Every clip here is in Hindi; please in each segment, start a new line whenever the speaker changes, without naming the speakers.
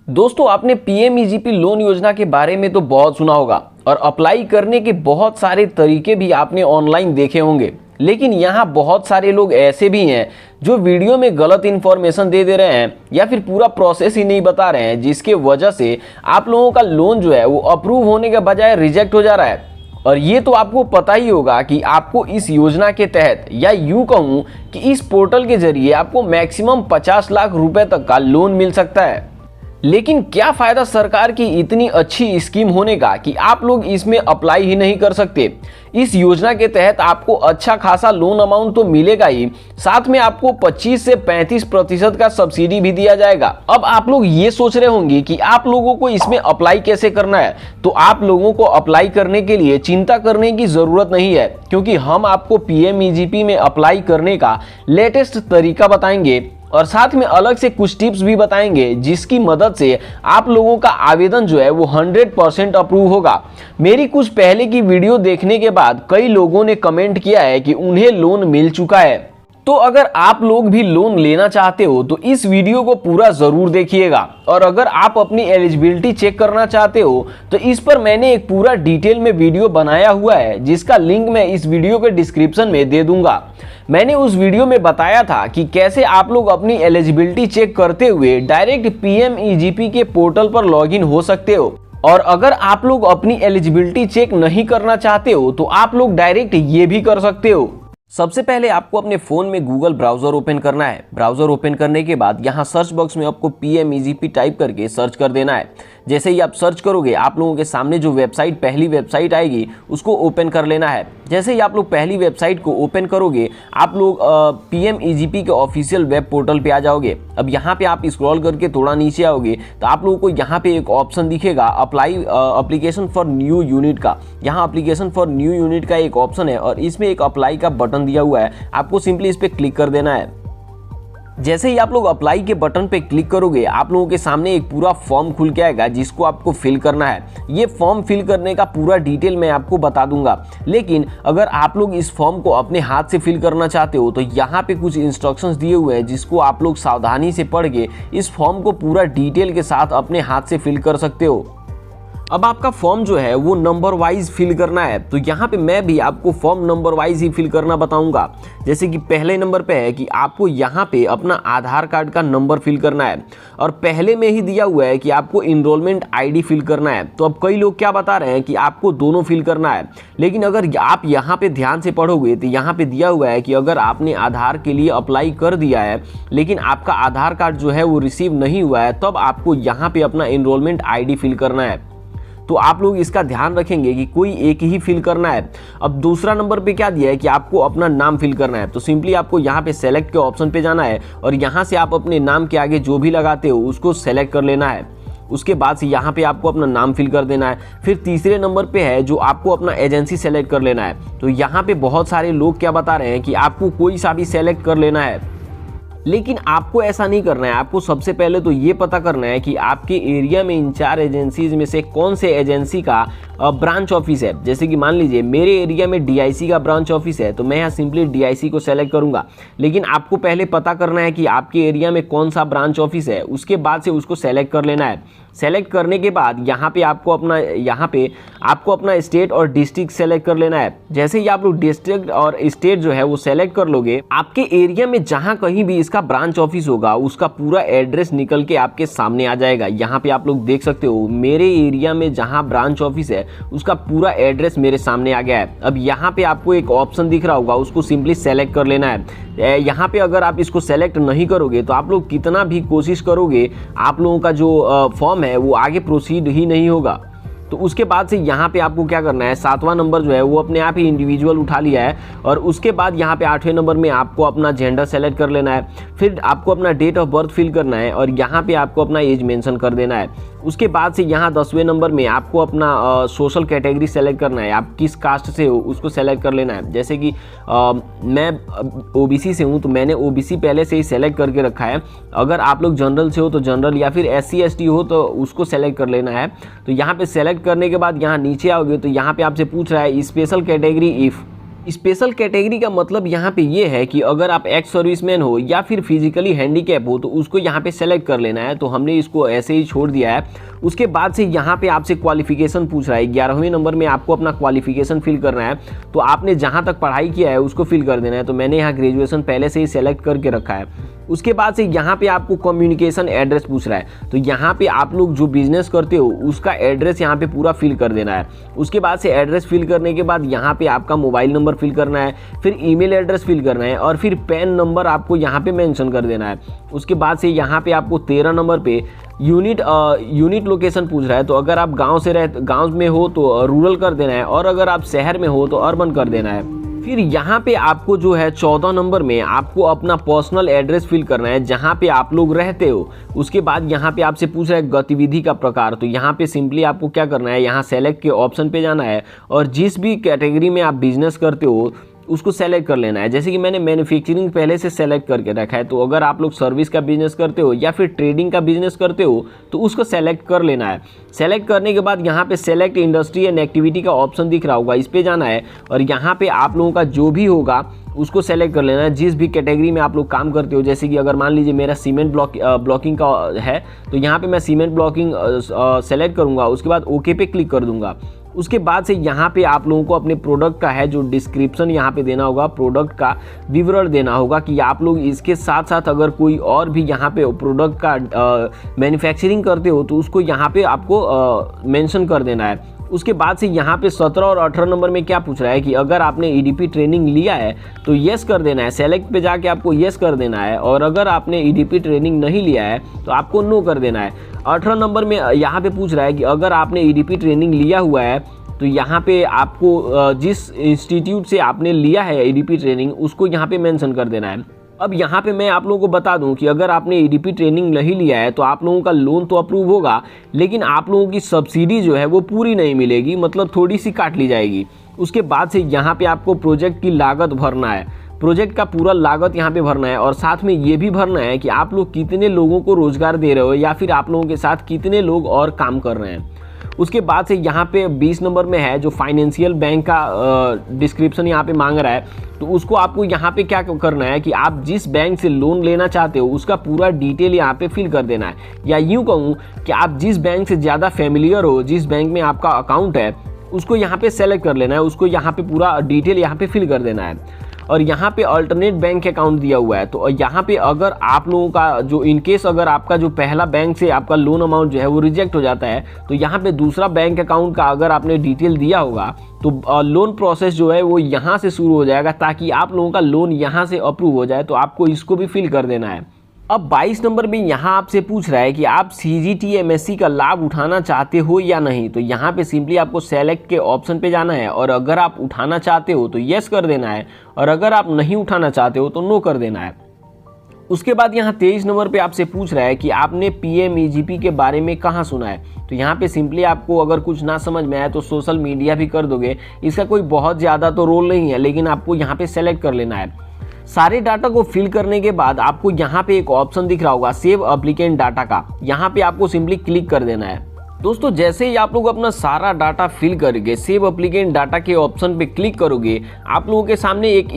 दोस्तों, आपने पीएमईजीपी लोन योजना के बारे में तो बहुत सुना होगा और अप्लाई करने के बहुत सारे तरीके भी आपने ऑनलाइन देखे होंगे। लेकिन यहाँ बहुत सारे लोग ऐसे भी हैं जो वीडियो में गलत इन्फॉर्मेशन दे रहे हैं या फिर पूरा प्रोसेस ही नहीं बता रहे हैं, जिसके वजह से आप लोगों का लोन जो है वो अप्रूव होने के बजाय रिजेक्ट हो जा रहा है। और ये तो आपको पता ही होगा कि आपको इस योजना के तहत, या यूं कहूँ कि इस पोर्टल के जरिए आपको मैक्सिमम 50 लाख रुपए तक का लोन मिल सकता है। लेकिन क्या फायदा सरकार की इतनी अच्छी स्कीम होने का कि आप लोग इसमें अप्लाई ही नहीं कर सकते। इस योजना के तहत आपको अच्छा खासा लोन अमाउंट तो मिलेगा ही, साथ में आपको 25 से 35% का सब्सिडी भी दिया जाएगा। अब आप लोग ये सोच रहे होंगे कि आप लोगों को इसमें अप्लाई कैसे करना है। तो आप लोगों को अप्लाई करने के लिए चिंता करने की जरूरत नहीं है, क्योंकि हम आपको पीएमईजीपी में अप्लाई करने का लेटेस्ट तरीका बताएंगे और साथ में अलग से कुछ टिप्स भी बताएंगे, जिसकी मदद से आप लोगों का आवेदन जो है वो 100% अप्रूव होगा। मेरी कुछ पहले की वीडियो देखने के बाद कई लोगों ने कमेंट किया है कि उन्हें लोन मिल चुका है। तो अगर आप लोग भी लोन लेना चाहते हो तो इस वीडियो को पूरा जरूर देखिएगा। और अगर आप अपनी एलिजिबिलिटी चेक करना चाहते हो तो इस पर मैंने एक पूरा डिटेल में वीडियो बनाया हुआ है, जिसका लिंक मैं इस वीडियो के डिस्क्रिप्शन में दे दूंगा। मैंने उस वीडियो में बताया था कि कैसे आप लोग अपनी एलिजिबिलिटी चेक करते हुए डायरेक्ट पीएमईजीपी के पोर्टल पर लॉगिन हो सकते हो। और अगर आप लोग अपनी एलिजिबिलिटी चेक नहीं करना चाहते हो तो आप लोग डायरेक्ट ये भी कर सकते हो। सबसे पहले आपको अपने फोन में गूगल ब्राउजर ओपन करना है। ब्राउजर ओपन करने के बाद यहाँ सर्च बॉक्स में आपको पीएमईजीपी टाइप करके सर्च कर देना है। जैसे ही आप सर्च करोगे आप लोगों के सामने जो वेबसाइट, पहली वेबसाइट आएगी उसको ओपन कर लेना है। जैसे ही आप लोग पहली वेबसाइट को ओपन करोगे आप लोग पीएमईजीपी के ऑफिशियल वेब पोर्टल पे आ जाओगे। अब यहाँ पे आप स्क्रॉल करके थोड़ा नीचे आओगे तो आप लोगों को यहाँ पे एक ऑप्शन दिखेगा apply application for new unit का। यहाँ एप्लीकेशन फॉर न्यू यूनिट का एक ऑप्शन है और इसमें एक अप्लाई का बटन दिया हुआ है। आपको सिंपली इस पर क्लिक कर देना है। जैसे ही आप लोग अप्लाई के बटन पे क्लिक करोगे आप लोगों के सामने एक पूरा फॉर्म खुल के आएगा, जिसको आपको फिल करना है। ये फॉर्म फिल करने का पूरा डिटेल मैं आपको बता दूंगा, लेकिन अगर आप लोग इस फॉर्म को अपने हाथ से फिल करना चाहते हो तो यहाँ पे कुछ इंस्ट्रक्शंस दिए हुए हैं, जिसको आप लोग सावधानी से पढ़ के इस फॉर्म को पूरा डिटेल के साथ अपने हाथ से फिल कर सकते हो। अब आपका फॉर्म जो है वो नंबर वाइज फिल करना है। तो यहाँ पे मैं भी आपको फॉर्म नंबर वाइज ही फिल करना बताऊंगा। जैसे कि पहले नंबर पे है कि आपको यहाँ पे अपना आधार कार्ड का नंबर फिल करना है और पहले में ही दिया हुआ है कि आपको इनरोलमेंट आईडी फिल करना है। तो अब कई लोग क्या बता रहे हैं कि आपको दोनों फिल करना है, लेकिन अगर आप यहाँ पे ध्यान से पढ़ोगे तो यहाँ पे दिया हुआ है कि अगर आपने आधार के लिए अप्लाई कर दिया है लेकिन आपका आधार कार्ड जो है वो रिसीव नहीं हुआ है, तब आपको यहाँ पे अपना इनरोलमेंट आईडी फिल करना है। तो आप लोग इसका ध्यान रखेंगे कि कोई एक ही फिल करना है। अब दूसरा नंबर पे क्या दिया है कि आपको अपना नाम फिल करना है। तो सिंपली आपको यहाँ पे सेलेक्ट के ऑप्शन पे जाना है और यहाँ से आप अपने नाम के आगे जो भी लगाते हो उसको सेलेक्ट कर लेना है। उसके बाद से यहाँ पे आपको अपना नाम फिल कर देना है। फिर तीसरे नंबर पे है जो आपको अपना एजेंसी सेलेक्ट कर लेना है। तो यहाँ पे बहुत सारे लोग क्या बता रहे हैं कि आपको कोई सा भी सेलेक्ट कर लेना है, लेकिन आपको ऐसा नहीं करना है। आपको सबसे पहले तो ये पता करना है कि आपके एरिया में इन 4 एजेंसीज में से कौन से एजेंसी का ब्रांच ऑफिस है। जैसे कि मान लीजिए मेरे एरिया में डीआईसी का ब्रांच ऑफिस है, तो मैं यहाँ सिंपली डीआईसी को सेलेक्ट करूंगा। लेकिन आपको पहले पता करना है कि आपके एरिया में कौन सा ब्रांच ऑफिस है, उसके बाद से उसको सेलेक्ट कर लेना है। सेलेक्ट करने के बाद यहाँ पे आपको अपना स्टेट और डिस्ट्रिक्ट सेलेक्ट कर लेना है। जैसे ही आप लोग डिस्ट्रिक्ट और स्टेट जो है वो सेलेक्ट कर लोगे, आपके एरिया में जहाँ कहीं भी इसका ब्रांच ऑफिस होगा उसका पूरा एड्रेस निकल के आपके सामने आ जाएगा। यहाँ पे आप लोग देख सकते हो मेरे एरिया में जहाँ ब्रांच ऑफिस है उसका पूरा एड्रेस मेरे सामने आ गया है। अब यहाँ पे आपको एक ऑप्शन दिख रहा होगा, उसको सिंपली सेलेक्ट कर लेना है। यहाँ पे अगर आप इसको सेलेक्ट नहीं करोगे तो आप लोग कितना भी कोशिश करोगे आप लोगों का जो फॉर्म है वो आगे प्रोसीड ही नहीं होगा। तो उसके बाद से यहाँ पे आपको क्या करना है, 7वां नंबर जो है वो अपने आप ही इंडिविजुअल उठा लिया है और उसके बाद यहाँ पे 8वें नंबर में आपको अपना जेंडर सेलेक्ट कर लेना है। फिर आपको अपना डेट ऑफ बर्थ फिल करना है और यहाँ पे आपको अपना एज मेंशन कर देना है। उसके बाद से यहाँ 10वें नंबर में आपको अपना सोशल कैटेगरी सेलेक्ट करना है। आप किस कास्ट से हो उसको सेलेक्ट कर लेना है। जैसे कि मैं ओबीसी से हूँ तो मैंने ओबीसी पहले से ही सेलेक्ट करके रखा है। अगर आप लोग जनरल से हो तो जनरल, या फिर एससी एसटी हो तो उसको सेलेक्ट कर लेना है। तो यहाँ पे सेलेक्ट करने के बाद यहाँ नीचे आओगे तो यहाँ पे आपसे पूछ रहा है special category if, special category का मतलब यहाँ पे ये है कि अगर आप एक्स सर्विसमैन हो या फिर फिजिकली हैंडीकैप हो तो उसको यहाँ पे सेलेक्ट कर लेना है। तो हमने इसको ऐसे ही छोड़ दिया है। उसके बाद से यहाँ पे आपसे क्वालिफिकेशन पूछ रहा है। 11वें नंबर में आपको अपना क्वालिफिकेशन फिल करना है। तो आपने जहाँ तक पढ़ाई किया है उसको फिल कर देना है। तो मैंने यहाँ ग्रेजुएशन पहले से ही सेलेक्ट करके रखा है। उसके बाद से यहाँ पे आपको कम्युनिकेशन एड्रेस पूछ रहा है। तो यहाँ पे आप लोग जो बिजनेस करते हो उसका एड्रेस यहाँ पे पूरा फिल कर देना है। उसके बाद से एड्रेस फिल करने के बाद यहाँ पे आपका मोबाइल नंबर फिल करना है, फिर ईमेल एड्रेस फिल करना है और फिर पैन नंबर आपको यहाँ पे मेंशन कर देना है। उसके बाद से यहाँ पे आपको 13 नंबर पे यूनिट लोकेशन पूछ रहा है। तो अगर आप गाँव में हो तो रूरल कर देना है और अगर आप शहर में हो तो अर्बन कर देना है। फिर यहाँ पे आपको जो है 14 नंबर में आपको अपना पर्सनल एड्रेस फिल करना है जहाँ पे आप लोग रहते हो। उसके बाद यहाँ पे आपसे पूछ रहा है गतिविधि का प्रकार। तो यहाँ पे सिंपली आपको क्या करना है, यहाँ सेलेक्ट के ऑप्शन पे जाना है और जिस भी कैटेगरी में आप बिजनेस करते हो उसको सेलेक्ट कर लेना है। जैसे कि मैंने मैन्युफैक्चरिंग पहले से सेलेक्ट करके रखा है। तो अगर आप लोग सर्विस का बिजनेस करते हो या फिर ट्रेडिंग का बिजनेस करते हो तो उसको सेलेक्ट कर लेना है। सेलेक्ट करने के बाद यहाँ पे सेलेक्ट इंडस्ट्री एंड एक्टिविटी का ऑप्शन दिख रहा होगा, इस पे जाना है और यहाँ पे आप लोगों का जो भी होगा उसको सेलेक्ट कर लेना है। जिस भी कैटेगरी में आप लोग काम करते हो, जैसे कि अगर मान लीजिए मेरा सीमेंट ब्लॉकिंग का है तो यहाँ पे मैं सीमेंट ब्लॉकिंग सेलेक्ट करूँगा। उसके बाद ओके पे क्लिक कर दूंगा। उसके बाद से यहाँ पे आप लोगों को अपने प्रोडक्ट का है जो डिस्क्रिप्शन यहाँ पे देना होगा, प्रोडक्ट का विवरण देना होगा कि आप लोग इसके साथ साथ अगर कोई और भी यहाँ पे प्रोडक्ट का मैन्युफैक्चरिंग करते हो तो उसको यहाँ पे आपको मेंशन कर देना है। उसके बाद से यहाँ पे 17 और 18 नंबर में क्या पूछ रहा है कि अगर आपने ईडीपी ट्रेनिंग लिया है तो येस कर देना है। सेलेक्ट पे जाके आपको येस कर देना है और अगर आपने ईडीपी ट्रेनिंग नहीं लिया है तो आपको नो कर देना है। 18 नंबर में यहाँ पे पूछ रहा है कि अगर आपने ईडीपी ट्रेनिंग लिया हुआ है तो यहाँ पे आपको जिस इंस्टीट्यूट से आपने लिया है ईडीपी ट्रेनिंग उसको यहाँ पे मेंशन कर देना है। अब यहाँ पे मैं आप लोगों को बता दूं कि अगर आपने ईडीपी ट्रेनिंग नहीं लिया है तो आप लोगों का लोन तो अप्रूव होगा लेकिन आप लोगों की सब्सिडी जो है वो पूरी नहीं मिलेगी, मतलब थोड़ी सी काट ली जाएगी। उसके बाद से यहाँ पे आपको प्रोजेक्ट की लागत भरना है, प्रोजेक्ट का पूरा लागत यहाँ पे भरना है और साथ में ये भी भरना है कि आप लोग कितने लोगों को रोजगार दे रहे हो या फिर आप लोगों के साथ कितने लोग और काम कर रहे हैं। उसके बाद से यहाँ पे 20 नंबर में है जो फाइनेंशियल बैंक का डिस्क्रिप्शन यहाँ पे मांग रहा है। तो उसको आपको यहाँ पे क्या करना है कि आप जिस बैंक से लोन लेना चाहते हो उसका पूरा डिटेल यहाँ पे फिल कर देना है। या यूँ कहूँ कि आप जिस बैंक से ज़्यादा फेमिलियर हो, जिस बैंक में आपका अकाउंट है उसको यहाँ पे सेलेक्ट कर लेना है, उसको यहाँ पे पूरा डिटेल यहाँ पे फिल कर देना है। और यहाँ पे अल्टरनेट बैंक अकाउंट दिया हुआ है। तो यहाँ पे अगर आप लोगों का जो इनकेस अगर आपका जो पहला बैंक से आपका लोन अमाउंट जो है वो रिजेक्ट हो जाता है तो यहाँ पे दूसरा बैंक अकाउंट का अगर आपने डिटेल दिया होगा तो लोन प्रोसेस जो है वो यहाँ से शुरू हो जाएगा ताकि आप लोगों का लोन यहाँ से अप्रूव हो जाए। तो आपको इसको भी फिल कर देना है। अब 22 नंबर में यहाँ आपसे पूछ रहा है कि आप CGT MSc का लाभ उठाना चाहते हो या नहीं। तो यहाँ पे सिंपली आपको सेलेक्ट के ऑप्शन पे जाना है और अगर आप उठाना चाहते हो तो येस कर देना है और अगर आप नहीं उठाना चाहते हो तो नो कर देना है। उसके बाद यहाँ 23 नंबर पे आपसे पूछ रहा है कि आपने PMEGP के बारे में कहाँ सुना है। तो यहाँ पे सिंपली आपको अगर कुछ ना समझ में आए तो सोशल मीडिया भी कर दोगे, इसका कोई बहुत ज़्यादा तो रोल नहीं है लेकिन आपको यहाँ पे सेलेक्ट कर लेना है। सारे डाटा को फिल करने के बाद आपको यहाँ पे एक ऑप्शन दिख रहा होगा सेव एप्लीकेंट डाटा का, यहाँ पे आपको सिंपली क्लिक कर देना है। दोस्तों जैसे ही आप लोग अपना सारा डाटा फिल करोगे, सेव एप्लीकेंट डाटा के ऑप्शन पे क्लिक करोगे, आप लोगों के सामने एक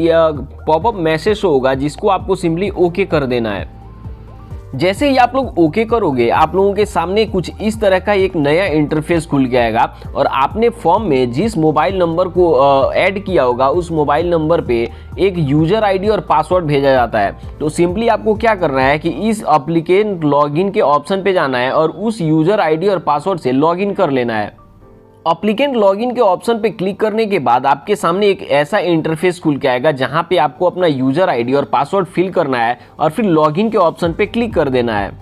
पॉपअप मैसेज होगा जिसको आपको सिंपली ओके कर देना है। जैसे ही आप लोग ओके करोगे आप लोगों के सामने कुछ इस तरह का एक नया इंटरफेस खुल जाएगा और आपने फॉर्म में जिस मोबाइल नंबर को ऐड किया होगा उस मोबाइल नंबर पे एक यूजर आईडी और पासवर्ड भेजा जाता है। तो सिंपली आपको क्या करना है कि इस एप्लीकेंट लॉगिन के ऑप्शन पे जाना है और उस यूजर आईडी और पासवर्ड से लॉगिन कर लेना है। एप्लीकेंट लॉगिन के ऑप्शन पे क्लिक करने के बाद आपके सामने एक ऐसा इंटरफेस खुल के आएगा जहां पे आपको अपना यूजर आईडी और पासवर्ड फिल करना है और फिर लॉगिन के ऑप्शन पे क्लिक कर देना है।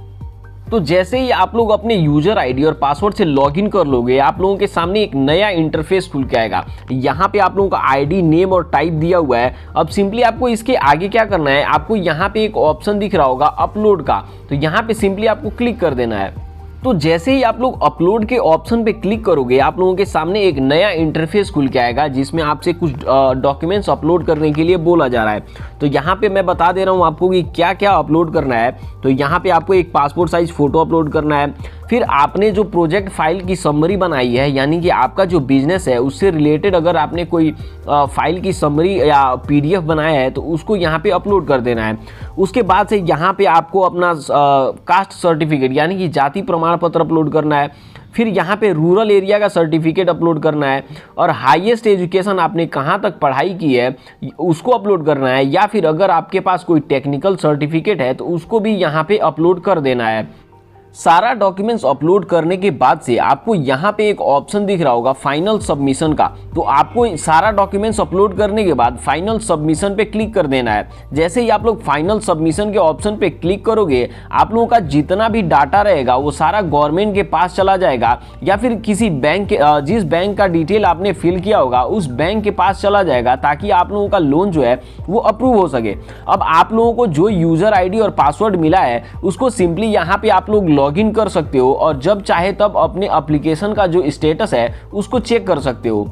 तो जैसे ही आप लोग अपने यूजर आईडी और पासवर्ड से लॉगिन कर लोगे आप लोगों के सामने एक नया इंटरफेस खुल के आएगा। यहाँ पे आप लोगों का आईडी, नेम और टाइप दिया हुआ है। अब सिंपली आपको इसके आगे क्या करना है, आपको यहाँ पे एक ऑप्शन दिख रहा होगा अपलोड का, तो यहाँ पे सिंपली आपको क्लिक कर देना है। तो जैसे ही आप लोग अपलोड के ऑप्शन पे क्लिक करोगे आप लोगों के सामने एक नया इंटरफेस खुल के आएगा जिसमें आपसे कुछ डॉक्यूमेंट्स अपलोड करने के लिए बोला जा रहा है। तो यहाँ पे मैं बता दे रहा हूँ आपको कि क्या क्या अपलोड करना है। तो यहाँ पे आपको एक पासपोर्ट साइज फोटो अपलोड करना है, फिर आपने जो प्रोजेक्ट फाइल की समरी बनाई है, यानी कि आपका जो बिजनेस है उससे रिलेटेड अगर आपने कोई फाइल की समरी या पीडीएफ बनाया है तो उसको यहाँ पे अपलोड कर देना है। उसके बाद से यहाँ पे आपको अपना कास्ट सर्टिफिकेट यानी कि जाति प्रमाण पत्र अपलोड करना है। फिर यहाँ पे रूरल एरिया का सर्टिफिकेट अपलोड करना है और हाईएस्ट एजुकेशन आपने कहाँ तक पढ़ाई की है उसको अपलोड करना है, या फिर अगर आपके पास कोई टेक्निकल सर्टिफिकेट है तो उसको भी यहाँ पे अपलोड कर देना है। सारा डॉक्यूमेंट्स अपलोड करने के बाद से आपको यहाँ पे एक ऑप्शन दिख रहा होगा फाइनल सबमिशन का, तो आपको सारा डॉक्यूमेंट्स अपलोड करने के बाद फाइनल सबमिशन पे क्लिक कर देना है। जैसे ही आप लोग फाइनल सबमिशन के ऑप्शन पे क्लिक करोगे, आप लोगों का जितना भी डाटा रहेगा वो सारा गवर्नमेंट के पास चला जाएगा, या फिर किसी बैंक जिस बैंक का डिटेल आपने फिल किया होगा उस बैंक के पास चला जाएगा, ताकि आप लोगों का लोन जो है वो अप्रूव हो सके। अब आप लोगों को जो यूजर आईडी और पासवर्ड मिला है उसको सिंपली यहाँ पे आप लोग लॉगिन कर सकते हो और जब चाहे तब अपने एप्लीकेशन का जो स्टेटस है उसको चेक कर सकते हो।